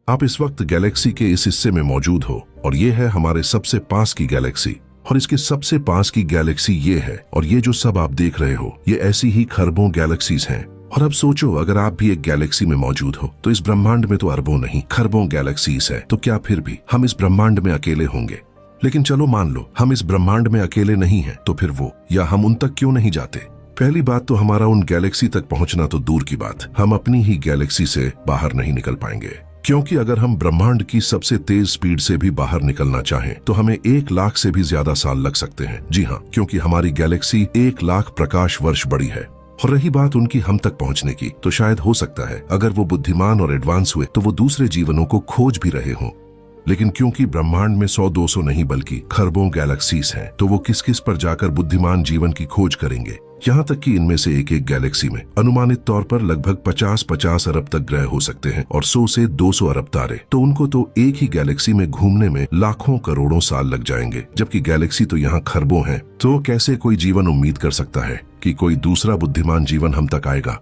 आप इस वक्त गैलेक्सी के इस हिस्से में मौजूद हो और ये है हमारे सबसे पास की गैलेक्सी, और इसके सबसे पास की गैलेक्सी ये है, और ये जो सब आप देख रहे हो ये ऐसी ही खरबों गैलेक्सीज हैं। और अब सोचो, अगर आप भी एक गैलेक्सी में मौजूद हो तो इस ब्रह्मांड में तो अरबों नहीं खरबों गैलेक्सीज है, तो क्या फिर भी हम इस ब्रह्मांड में अकेले होंगे? लेकिन चलो मान लो हम इस ब्रह्मांड में अकेले नहीं हैं, तो फिर वो या हम उन तक क्यों नहीं जाते? पहली बात तो हमारा उन गैलेक्सी तक पहुंचना तो दूर की बात, हम अपनी ही गैलेक्सी से बाहर नहीं निकल पाएंगे। क्योंकि अगर हम ब्रह्मांड की सबसे तेज स्पीड से भी बाहर निकलना चाहें तो हमें 1 लाख से भी ज्यादा साल लग सकते हैं। जी हाँ, क्योंकि हमारी गैलेक्सी 1 लाख प्रकाश वर्ष बड़ी है। और रही बात उनकी हम तक पहुंचने की, तो शायद हो सकता है अगर वो बुद्धिमान और एडवांस हुए तो वो दूसरे जीवनों को खोज भी रहे हों। लेकिन क्योंकि ब्रह्मांड में 100-200 नहीं बल्कि खरबों गैलेक्सीज हैं, तो वो किस किस पर जाकर बुद्धिमान जीवन की खोज करेंगे। यहाँ तक कि इनमें से एक गैलेक्सी में अनुमानित तौर पर लगभग 50-50 अरब तक ग्रह हो सकते हैं और 100 से 200 अरब तारे। तो उनको तो एक ही गैलेक्सी में घूमने में लाखों करोड़ों साल लग जाएंगे, जबकि गैलेक्सी तो यहाँ खरबों हैं। तो कैसे कोई जीवन उम्मीद कर सकता है कि कोई दूसरा बुद्धिमान जीवन हम तक आएगा?